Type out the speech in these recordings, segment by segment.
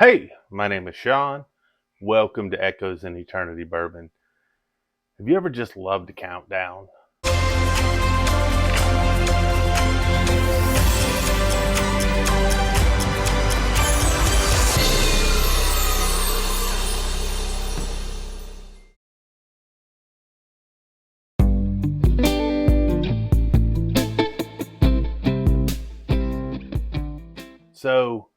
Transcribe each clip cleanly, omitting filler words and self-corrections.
Hey, my name is Sean. Welcome to Echoes in Eternity Bourbon. Have you ever just loved to count down? So,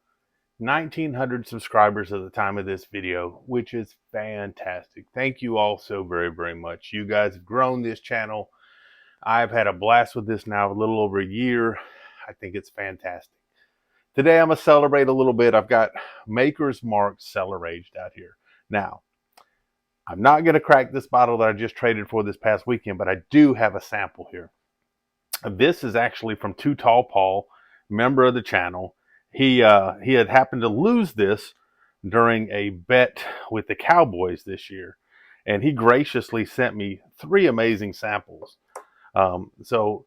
1,900 subscribers at the time of this video, which is fantastic. Thank you all so very much. You guys have grown this channel. I've had a blast with this now a little over a year. I think it's fantastic. Today I'm going to celebrate a little bit. I've got Maker's Mark Cellar Aged out here. Now, I'm not going to crack this bottle that I just traded for this past weekend, but I do have a sample here. This is actually from Too Tall Paul, member of the channel. He had happened to lose this during a bet with the Cowboys this year, and he graciously sent me 3 amazing samples. So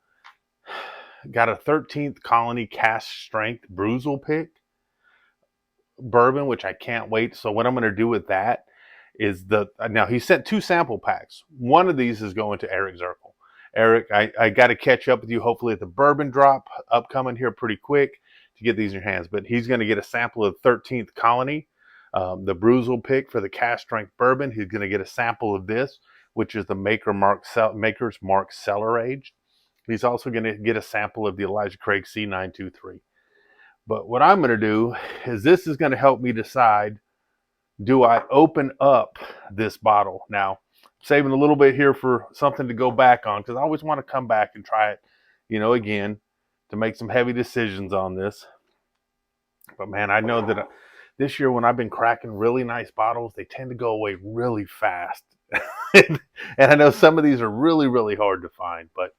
got a 13th Colony Cask Strength Bruzel pick bourbon, which I can't wait. So what I'm going to do with that is now he sent 2 sample packs. One of these is going to Eric Zirkle. Eric, I got to catch up with you hopefully at the bourbon drop upcoming here pretty quick to get these in your hands. But he's going to get a sample of 13th Colony, the Bruzel pick for the cask strength bourbon. He's going to get a sample of this, which is the Maker's Mark Cellar Aged. He's also going to get a sample of the Elijah Craig C923. But what I'm going to do is this is going to help me decide, do I open up this bottle? Now, saving a little bit here for something to go back on, because I always want to come back and try it, again, to make some heavy decisions on this. But man, I know that this year when I've been cracking really nice bottles, they tend to go away really fast. And I know some of these are really hard to find, but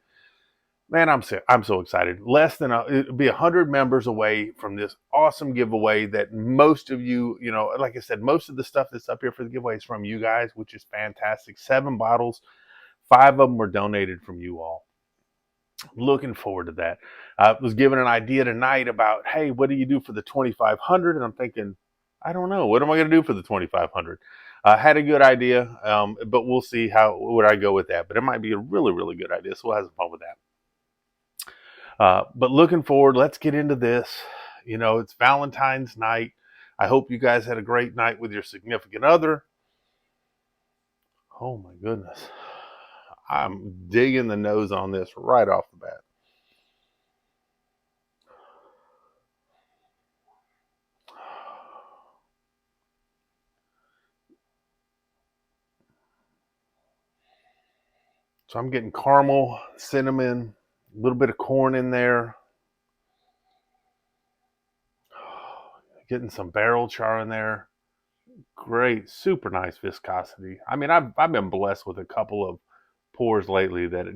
man, I'm so excited. It'll be 100 members away from this awesome giveaway that most of you, like I said, most of the stuff that's up here for the giveaway is from you guys, which is fantastic. 7 bottles, 5 of them were donated from you all. Looking forward to that. I was given an idea tonight about, hey, what do you do for the 2,500? And I'm thinking, I don't know. What am I going to do for the 2,500? Had a good idea, but we'll see where I go with that. But it might be a really good idea, so we'll have some fun with that. But looking forward, let's get into this. It's Valentine's night. I hope you guys had a great night with your significant other. Oh my goodness. I'm digging the nose on this right off the bat. So I'm getting caramel, cinnamon, a little bit of corn in there. Getting some barrel char in there. Great, super nice viscosity. I mean, I've been blessed with a couple of pours lately that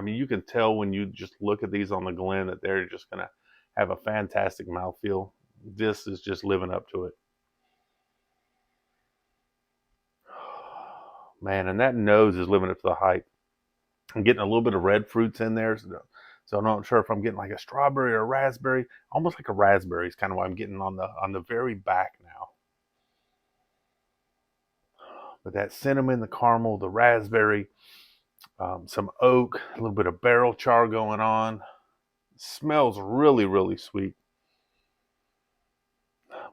you can tell when you just look at these on the Glen that they're just going to have a fantastic mouthfeel. This is just living up to it. Man, and that nose is living up to the hype. I'm getting a little bit of red fruits in there. So I'm not sure if I'm getting like a strawberry or a raspberry. Almost like a raspberry is kind of what I'm getting on the very back now. But that cinnamon, the caramel, the raspberry, some oak, a little bit of barrel char going on. Smells really sweet.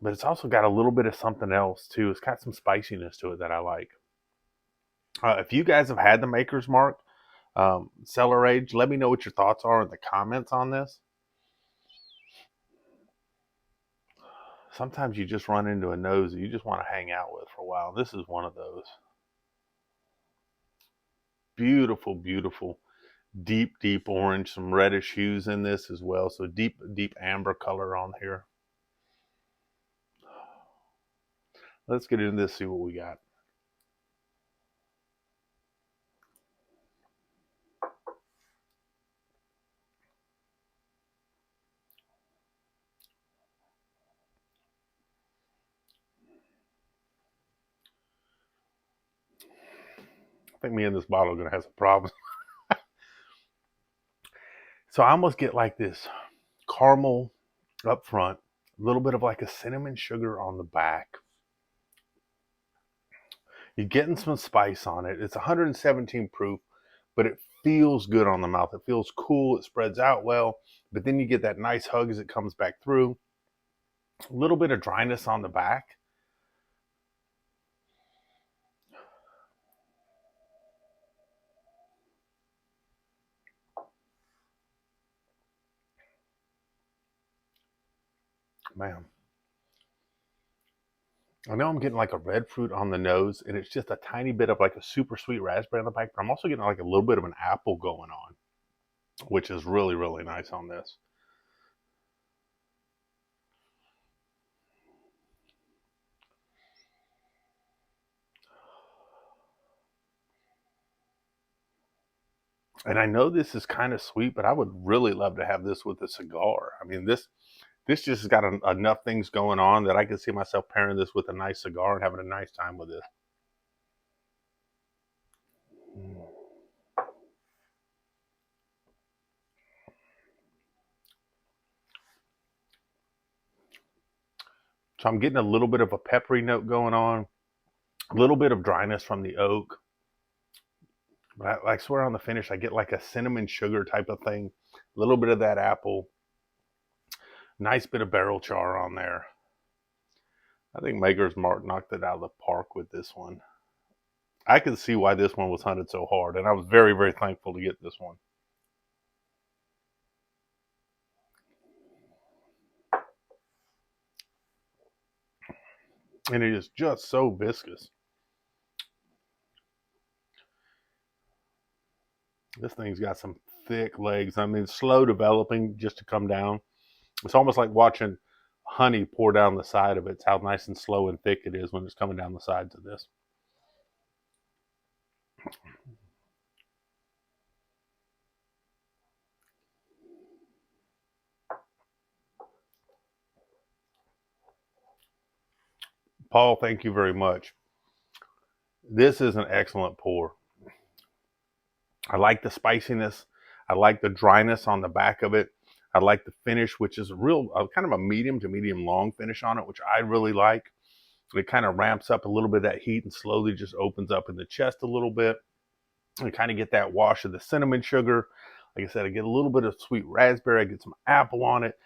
But it's also got a little bit of something else too. It's got some spiciness to it that I like. If you guys have had the Maker's Mark Cellar Age, let me know what your thoughts are in the comments on this. Sometimes you just run into a nose that you just want to hang out with for a while. This is one of those. Beautiful deep orange, some reddish hues in this as well. So deep amber color on here. Let's get into this, see what we got. I think me and this bottle are going to have some problems. So I almost get like this caramel up front, A little bit of like a cinnamon sugar on the back. You're getting some spice on it. It's 117 proof, but it feels good on the mouth. It feels cool. It spreads out well, but then you get that nice hug as it comes back through. A little bit of dryness on the back. Man, I know I'm getting like a red fruit on the nose, and it's just a tiny bit of like a super sweet raspberry on the back, but I'm also getting like a little bit of an apple going on, which is really, really nice on this. And I know this is kind of sweet, but I would really love to have this with a cigar. I mean, this just has got enough things going on that I can see myself pairing this with a nice cigar and having a nice time with this. So I'm getting a little bit of a peppery note going on, a little bit of dryness from the oak. But I swear on the finish, I get like a cinnamon sugar type of thing, a little bit of that apple, nice bit of barrel char on there. I think Maker's Mark knocked it out of the park with this one. I can see why this one was hunted so hard, and I was very, very thankful to get this one. And it is just so viscous. This thing's got some thick legs. I mean, slow developing just to come down. It's almost like watching honey pour down the side of it. It's how nice and slow and thick it is when it's coming down the sides of this. Paul, thank you very much. This is an excellent pour. I like the spiciness. I like the dryness on the back of it. I like the finish, which is a real kind of a medium to medium long finish on it, which I really like. It kind of ramps up a little bit of that heat and slowly just opens up in the chest a little bit. I kind of get that wash of the cinnamon sugar. Like I said, I get a little bit of sweet raspberry. I get some apple on it.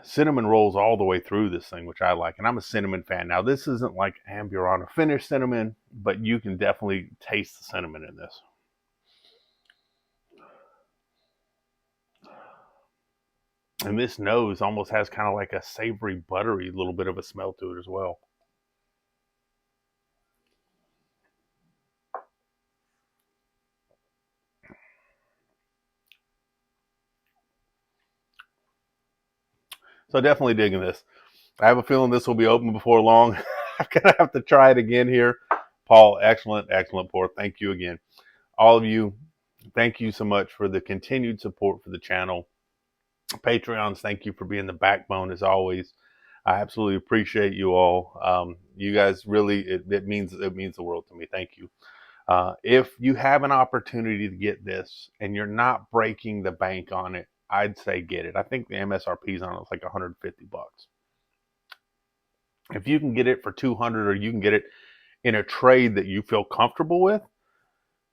Cinnamon rolls all the way through this thing, which I like. And I'm a cinnamon fan. Now, this isn't like Amburana finished cinnamon, but you can definitely taste the cinnamon in this. And this nose almost has kind of like a savory, buttery little bit of a smell to it as well. So definitely digging this. I have a feeling this will be open before long. I'm going to have to try it again here. Paul, excellent, excellent pour. Thank you again. All of you, thank you so much for the continued support for the channel. Patreons, thank you for being the backbone as always. I absolutely appreciate you all. You guys really, it means the world to me. Thank you. If you have an opportunity to get this and you're not breaking the bank on it, I'd say get it. I think the MSRP on it is like 150 bucks. If you can get it for 200 or you can get it in a trade that you feel comfortable with,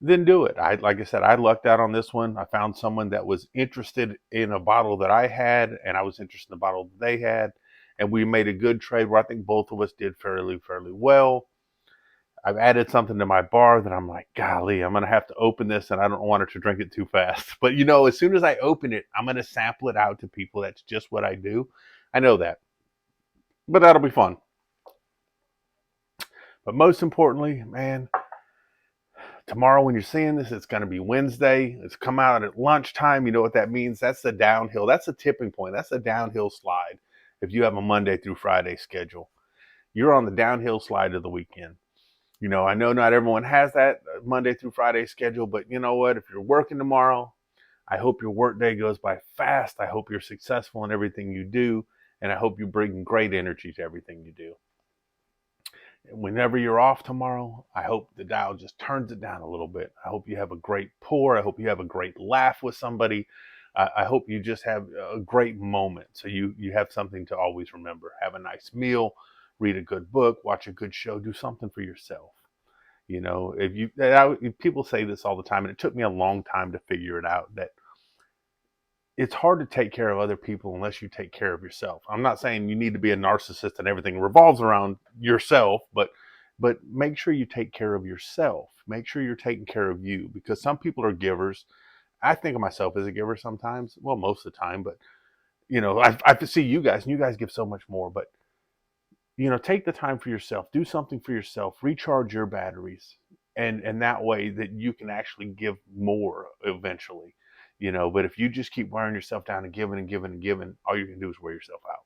then do it. Like I said, I lucked out on this one. I found someone that was interested in a bottle that I had, and I was interested in the bottle that they had, and we made a good trade where I think both of us did fairly well. I've added something to my bar that I'm like, golly, I'm going to have to open this, and I don't want her to drink it too fast. But, you know, as soon as I open it, I'm going to sample it out to people. That's just what I do. I know that. But that'll be fun. But most importantly, man, tomorrow when you're seeing this, it's going to be Wednesday. It's come out at lunchtime. You know what that means? That's the downhill. That's the tipping point. That's the downhill slide if you have a Monday through Friday schedule. You're on the downhill slide of the weekend. You know, I know not everyone has that Monday through Friday schedule, but you know what? If you're working tomorrow, I hope your work day goes by fast. I hope you're successful in everything you do, and I hope you bring great energy to everything you do. Whenever you're off tomorrow, I hope the dial just turns it down a little bit. I hope you have a great pour. I hope you have a great laugh with somebody. I hope you just have a great moment. So you have something to always remember. Have a nice meal, read a good book, watch a good show, do something for yourself. You know, people say this all the time, and it took me a long time to figure it out that it's hard to take care of other people unless you take care of yourself. I'm not saying you need to be a narcissist and everything revolves around yourself, but make sure you take care of yourself. Make sure you're taking care of you, because some people are givers. I think of myself as a giver sometimes, well, most of the time, but you know, I see you guys, and you guys give so much more. But you know, take the time for yourself, do something for yourself, recharge your batteries, and that way that you can actually give more eventually. You know, but if you just keep wearing yourself down and giving and giving and giving, all you can do is wear yourself out.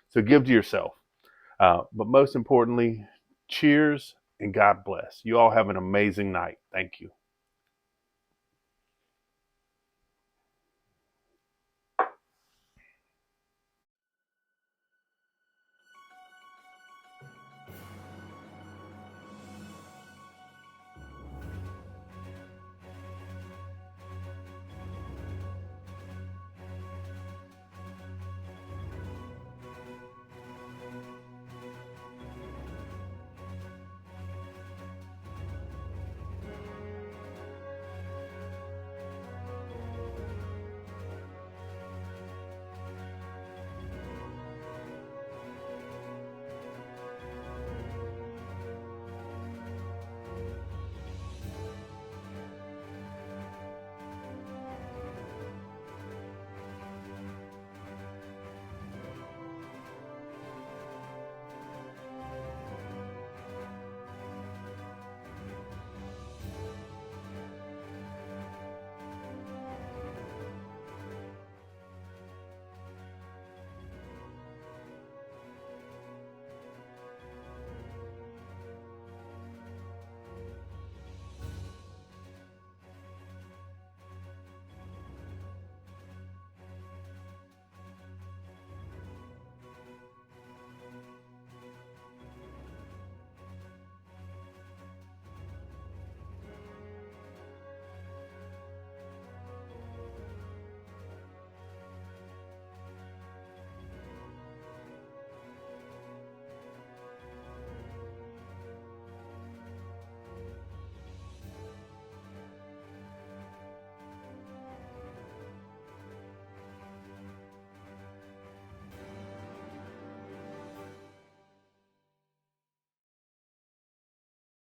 So give to yourself. But most importantly, cheers and God bless. You all have an amazing night. Thank you.